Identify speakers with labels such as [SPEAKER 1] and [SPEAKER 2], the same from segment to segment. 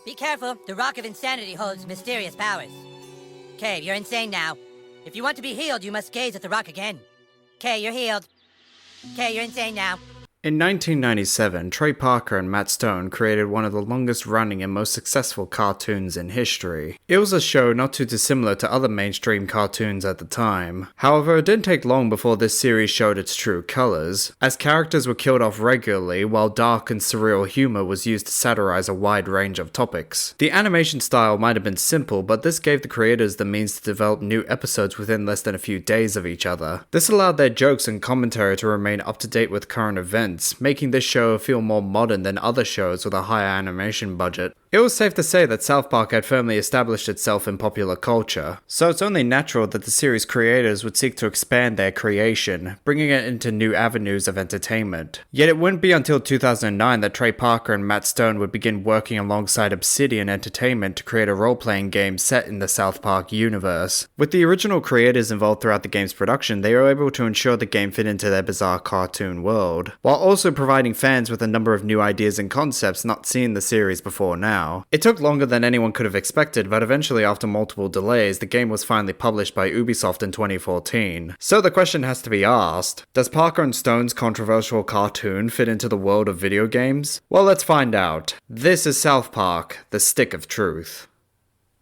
[SPEAKER 1] Be careful, the Rock of Insanity holds mysterious powers. Kay, you're insane now. If you want to be healed, you must gaze at the rock again. Kay, you're healed. Kay, you're insane now.
[SPEAKER 2] In 1997, Trey Parker and Matt Stone created one of the longest running and most successful cartoons in history. It was a show not too dissimilar to other mainstream cartoons at the time. However, it didn't take long before this series showed its true colors, as characters were killed off regularly while dark and surreal humor was used to satirize a wide range of topics. The animation style might have been simple, but this gave the creators the means to develop new episodes within less than a few days of each other. This allowed their jokes and commentary to remain up to date with current events, making this show feel more modern than other shows with a higher animation budget. It was safe to say that South Park had firmly established itself in popular culture, so it's only natural that the series creators would seek to expand their creation, bringing it into new avenues of entertainment. Yet it wouldn't be until 2009 that Trey Parker and Matt Stone would begin working alongside Obsidian Entertainment to create a role-playing game set in the South Park universe. With the original creators involved throughout the game's production, they were able to ensure the game fit into their bizarre cartoon world, while also providing fans with a number of new ideas and concepts not seen in the series before now. It took longer than anyone could have expected, but eventually after multiple delays, the game was finally published by Ubisoft in 2014. So the question has to be asked, does Parker and Stone's controversial cartoon fit into the world of video games? Well, let's find out. This is South Park, the Stick of Truth.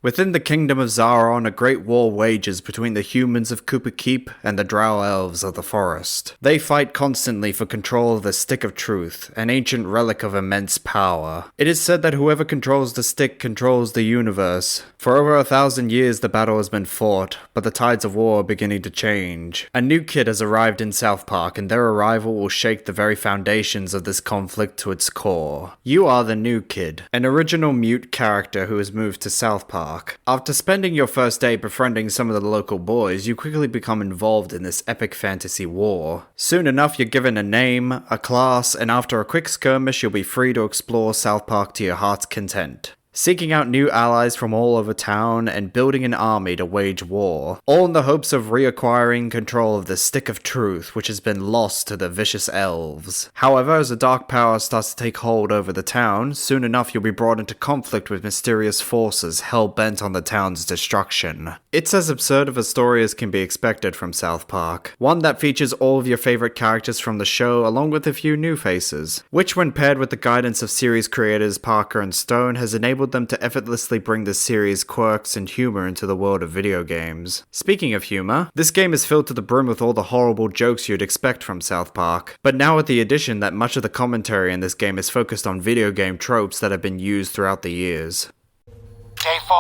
[SPEAKER 2] Within the kingdom of Zaron, a great war wages between the humans of Cooper Keep and the drow elves of the forest. They fight constantly for control of the Stick of Truth, an ancient relic of immense power. It is said that whoever controls the stick controls the universe. For over 1,000 years the battle has been fought, but the tides of war are beginning to change. A new kid has arrived in South Park, and their arrival will shake the very foundations of this conflict to its core. You are the new kid, an original mute character who has moved to South Park. After spending your first day befriending some of the local boys, you quickly become involved in this epic fantasy war. Soon enough, you're given a name, a class, and after a quick skirmish, you'll be free to explore South Park to your heart's content, seeking out new allies from all over town and building an army to wage war, all in the hopes of reacquiring control of the Stick of Truth, which has been lost to the vicious elves. However, as a dark power starts to take hold over the town, soon enough you'll be brought into conflict with mysterious forces hell-bent on the town's destruction. It's as absurd of a story as can be expected from South Park, one that features all of your favorite characters from the show along with a few new faces, which when paired with the guidance of series creators Parker and Stone has enabled them to effortlessly bring the series' quirks and humor into the world of video games. Speaking of humor, this game is filled to the brim with all the horrible jokes you'd expect from South Park, but now with the addition that much of the commentary in this game is focused on video game tropes that have been used throughout the years.
[SPEAKER 3] Day 4.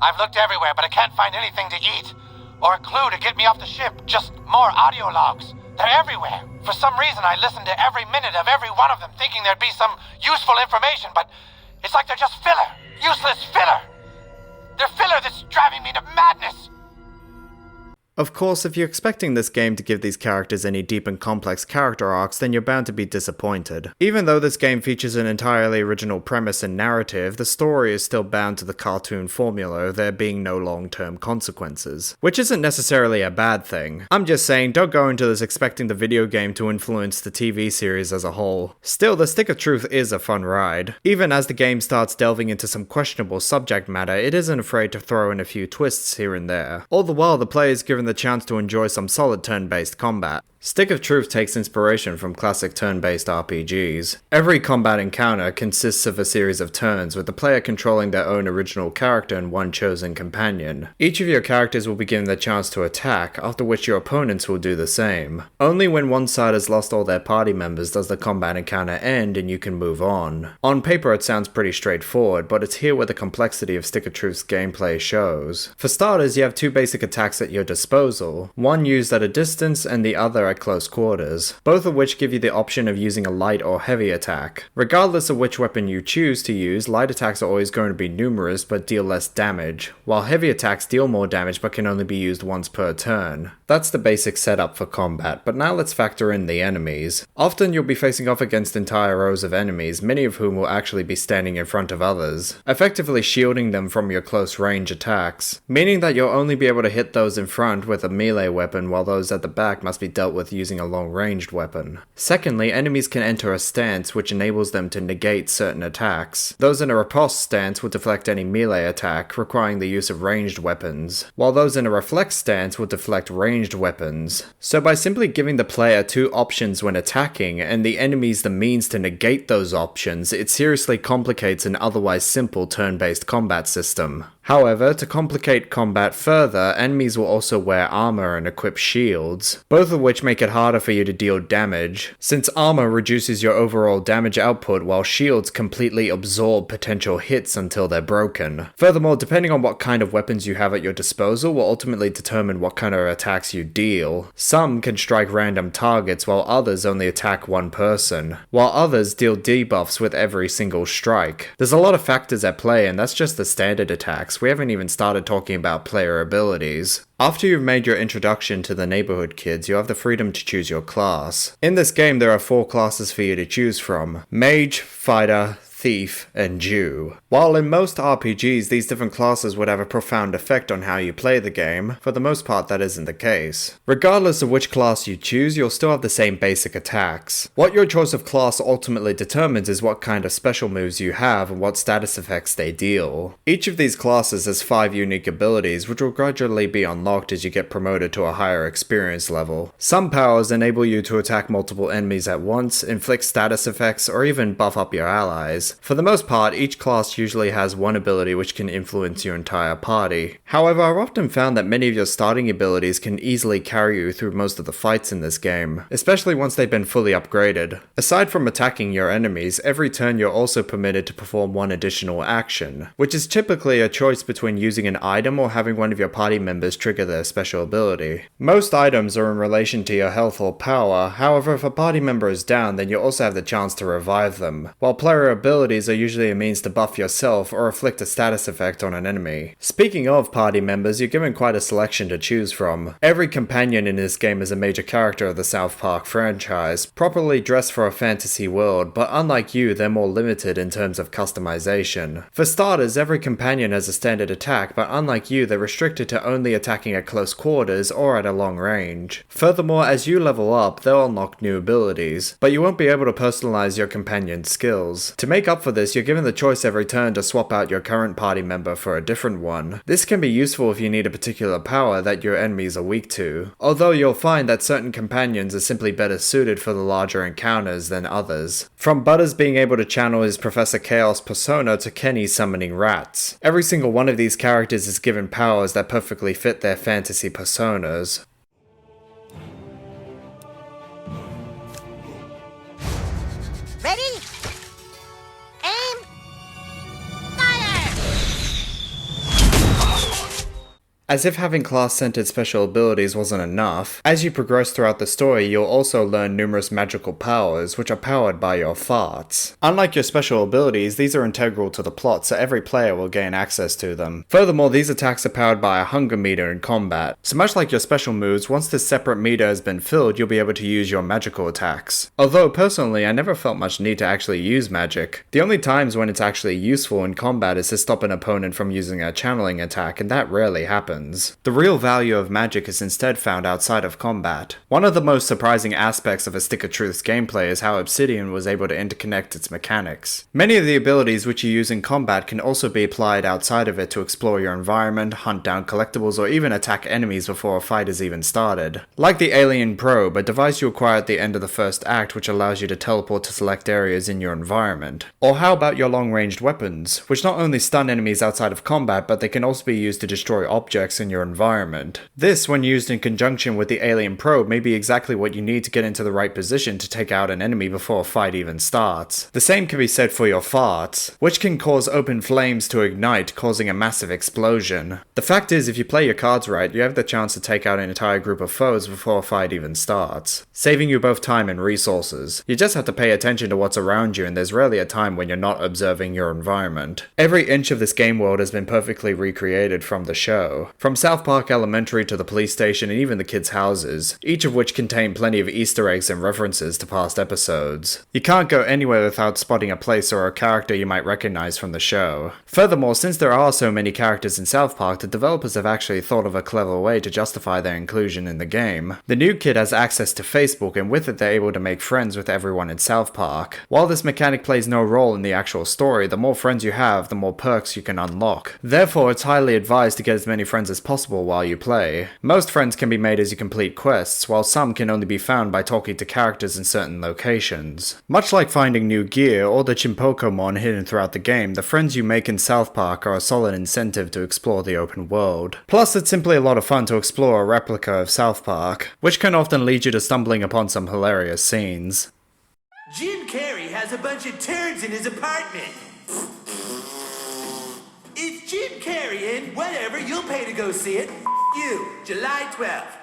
[SPEAKER 3] I've looked everywhere, but I can't find anything to eat, or a clue to get me off the ship, just more audio logs. They're everywhere. For some reason, I listened to every minute of every one of them, thinking there'd be some useful information, but it's like they're just filler. Useless filler. They're filler that's driving me to madness.
[SPEAKER 2] Of course, if you're expecting this game to give these characters any deep and complex character arcs, then you're bound to be disappointed. Even though this game features an entirely original premise and narrative, the story is still bound to the cartoon formula, there being no long-term consequences. Which isn't necessarily a bad thing. I'm just saying, don't go into this expecting the video game to influence the TV series as a whole. Still, the Stick of Truth is a fun ride. Even as the game starts delving into some questionable subject matter, it isn't afraid to throw in a few twists here and there. All the while, the player is given the chance to enjoy some solid turn-based combat. Stick of Truth takes inspiration from classic turn-based RPGs. Every combat encounter consists of a series of turns, with the player controlling their own original character and one chosen companion. Each of your characters will be given the chance to attack, after which your opponents will do the same. Only when one side has lost all their party members does the combat encounter end and you can move on. On paper it sounds pretty straightforward, but it's here where the complexity of Stick of Truth's gameplay shows. For starters, you have two basic attacks at your disposal, one used at a distance and the other at close quarters, both of which give you the option of using a light or heavy attack. Regardless of which weapon you choose to use, light attacks are always going to be numerous but deal less damage, while heavy attacks deal more damage but can only be used once per turn. That's the basic setup for combat, but now let's factor in the enemies. Often you'll be facing off against entire rows of enemies, many of whom will actually be standing in front of others, effectively shielding them from your close range attacks, meaning that you'll only be able to hit those in front with a melee weapon while those at the back must be dealt with with using a long-ranged weapon. Secondly, enemies can enter a stance which enables them to negate certain attacks. Those in a riposte stance will deflect any melee attack, requiring the use of ranged weapons, while those in a reflex stance will deflect ranged weapons. So by simply giving the player two options when attacking, and the enemies the means to negate those options, it seriously complicates an otherwise simple turn-based combat system. However, to complicate combat further, enemies will also wear armor and equip shields, both of which make it harder for you to deal damage, since armor reduces your overall damage output while shields completely absorb potential hits until they're broken. Furthermore, depending on what kind of weapons you have at your disposal will ultimately determine what kind of attacks you deal. Some can strike random targets while others only attack one person, while others deal debuffs with every single strike. There's a lot of factors at play, and that's just the standard attacks. We haven't even started talking about player abilities. After you've made your introduction to the neighborhood kids, you have the freedom to choose your class. In this game, there are 4 classes for you to choose from: Mage, Fighter, Thief, and Jew. While in most RPGs these different classes would have a profound effect on how you play the game, for the most part that isn't the case. Regardless of which class you choose, you'll still have the same basic attacks. What your choice of class ultimately determines is what kind of special moves you have and what status effects they deal. Each of these classes has 5 unique abilities which will gradually be unlocked as you get promoted to a higher experience level. Some powers enable you to attack multiple enemies at once, inflict status effects, or even buff up your allies. For the most part, each class usually has one ability which can influence your entire party. However, I've often found that many of your starting abilities can easily carry you through most of the fights in this game, especially once they've been fully upgraded. Aside from attacking your enemies, every turn you're also permitted to perform one additional action, which is typically a choice between using an item or having one of your party members trigger their special ability. Most items are in relation to your health or power, however if a party member is down then you also have the chance to revive them, while player abilities are usually a means to buff yourself or inflict a status effect on an enemy. Speaking of party members, you're given quite a selection to choose from. Every companion in this game is a major character of the South Park franchise, properly dressed for a fantasy world, but unlike you, they're more limited in terms of customization. For starters, every companion has a standard attack, but unlike you, they're restricted to only attacking at close quarters or at a long range. Furthermore, as you level up, they'll unlock new abilities, but you won't be able to personalize your companion's skills. To make up for this, you're given the choice every turn to swap out your current party member for a different one. This can be useful if you need a particular power that your enemies are weak to, although you'll find that certain companions are simply better suited for the larger encounters than others. From Butters being able to channel his Professor Chaos persona to Kenny summoning rats. Every single one of these characters is given powers that perfectly fit their fantasy personas.
[SPEAKER 1] Ready? Aim! Fire!
[SPEAKER 2] As if having class-centered special abilities wasn't enough, as you progress throughout the story you'll also learn numerous magical powers which are powered by your farts. Unlike your special abilities, these are integral to the plot so every player will gain access to them. Furthermore, these attacks are powered by a hunger meter in combat, so much like your special moves, once this separate meter has been filled you'll be able to use your magical attacks. Although personally I never felt much need to actually use magic. The only times when it's actually useful in combat is to stop an opponent from using a channeling attack, and that rarely happens. The real value of magic is instead found outside of combat. One of the most surprising aspects of a Stick of Truth's gameplay is how Obsidian was able to interconnect its mechanics. Many of the abilities which you use in combat can also be applied outside of it to explore your environment, hunt down collectibles, or even attack enemies before a fight is even started. Like the Alien Probe, a device you acquire at the end of the first act which allows you to teleport to select areas in your environment. Or how about your long-ranged weapons, which not only stun enemies outside of combat, but they can also be used to destroy objects in your environment. This, when used in conjunction with the Alien Probe, may be exactly what you need to get into the right position to take out an enemy before a fight even starts. The same can be said for your farts, which can cause open flames to ignite, causing a massive explosion. The fact is, if you play your cards right, you have the chance to take out an entire group of foes before a fight even starts, saving you both time and resources. You just have to pay attention to what's around you, and there's rarely a time when you're not observing your environment. Every inch of this game world has been perfectly recreated from the show. From South Park Elementary to the police station and even the kids' houses, each of which contain plenty of Easter eggs and references to past episodes. You can't go anywhere without spotting a place or a character you might recognize from the show. Furthermore, since there are so many characters in South Park, the developers have actually thought of a clever way to justify their inclusion in the game. The new kid has access to Facebook, and with it they're able to make friends with everyone in South Park. While this mechanic plays no role in the actual story, the more friends you have, the more perks you can unlock. Therefore, it's highly advised to get as many friends as possible while you play. Most friends can be made as you complete quests, while some can only be found by talking to characters in certain locations. Much like finding new gear or the Chimpokomon hidden throughout the game, the friends you make in South Park are a solid incentive to explore the open world. Plus, it's simply a lot of fun to explore a replica of South Park, which can often lead you to stumbling upon some hilarious scenes.
[SPEAKER 4] Jim Carrey has a bunch of turds in his apartment. It's Jim Carrey and whatever, you'll pay to go see it. You, July 12th.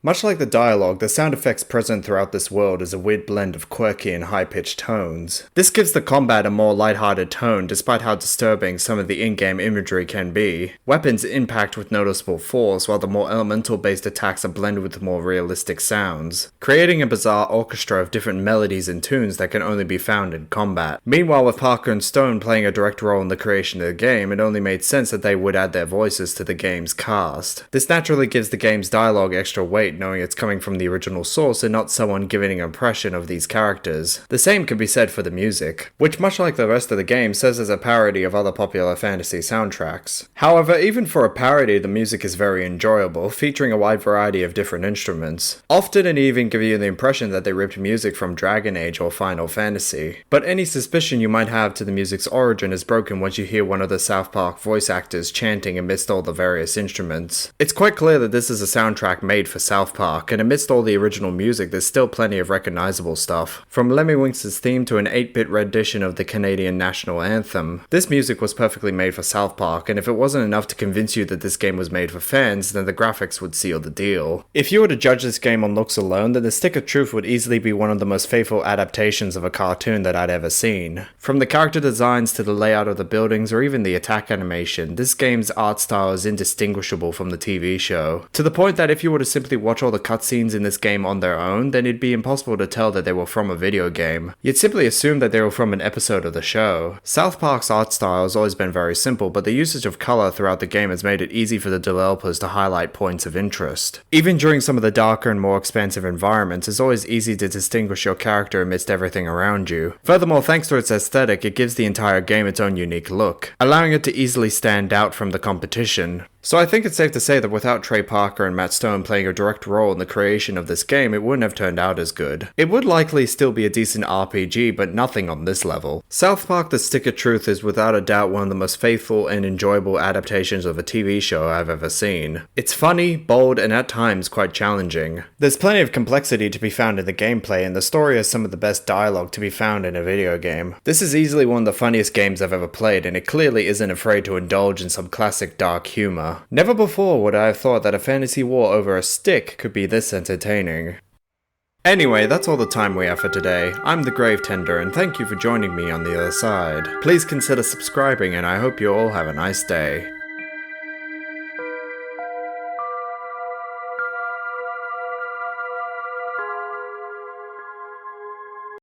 [SPEAKER 2] Much like the dialogue, the sound effects present throughout this world is a weird blend of quirky and high-pitched tones. This gives the combat a more lighthearted tone despite how disturbing some of the in-game imagery can be. Weapons impact with noticeable force, while the more elemental-based attacks are blended with more realistic sounds, creating a bizarre orchestra of different melodies and tunes that can only be found in combat. Meanwhile, with Parker and Stone playing a direct role in the creation of the game, it only made sense that they would add their voices to the game's cast. This naturally gives the game's dialogue extra weight, knowing it's coming from the original source and not someone giving an impression of these characters. The same can be said for the music, which much like the rest of the game serves as a parody of other popular fantasy soundtracks. However, even for a parody, the music is very enjoyable, featuring a wide variety of different instruments. Often it even gives you the impression that they ripped music from Dragon Age or Final Fantasy. But any suspicion you might have to the music's origin is broken once you hear one of the South Park voice actors chanting amidst all the various instruments. It's quite clear that this is a soundtrack made for South Park, and amidst all the original music there's still plenty of recognizable stuff. From Lemmy Winks' theme to an 8-bit rendition of the Canadian national anthem. This music was perfectly made for South Park, and if it wasn't enough to convince you that this game was made for fans, then the graphics would seal the deal. If you were to judge this game on looks alone, then The Stick of Truth would easily be one of the most faithful adaptations of a cartoon that I'd ever seen. From the character designs to the layout of the buildings or even the attack animation, this game's art style is indistinguishable from the TV show, to the point that if you were to simply watch all the cutscenes in this game on their own, then it'd be impossible to tell that they were from a video game. You'd simply assume that they were from an episode of the show. South Park's art style has always been very simple, but the usage of color throughout the game has made it easy for the developers to highlight points of interest. Even during some of the darker and more expansive environments, it's always easy to distinguish your character amidst everything around you. Furthermore, thanks to its aesthetic, it gives the entire game its own unique look, allowing it to easily stand out from the competition. So I think it's safe to say that without Trey Parker and Matt Stone playing a direct role in the creation of this game, it wouldn't have turned out as good. It would likely still be a decent RPG, but nothing on this level. South Park The Stick of Truth is without a doubt one of the most faithful and enjoyable adaptations of a TV show I've ever seen. It's funny, bold, and at times quite challenging. There's plenty of complexity to be found in the gameplay, and the story has some of the best dialogue to be found in a video game. This is easily one of the funniest games I've ever played, and it clearly isn't afraid to indulge in some classic dark humor. Never before would I have thought that a fantasy war over a stick could be this entertaining. Anyway, that's all the time we have for today. I'm the Grave Tender, and thank you for joining me on the other side. Please consider subscribing, and I hope you all have a nice day.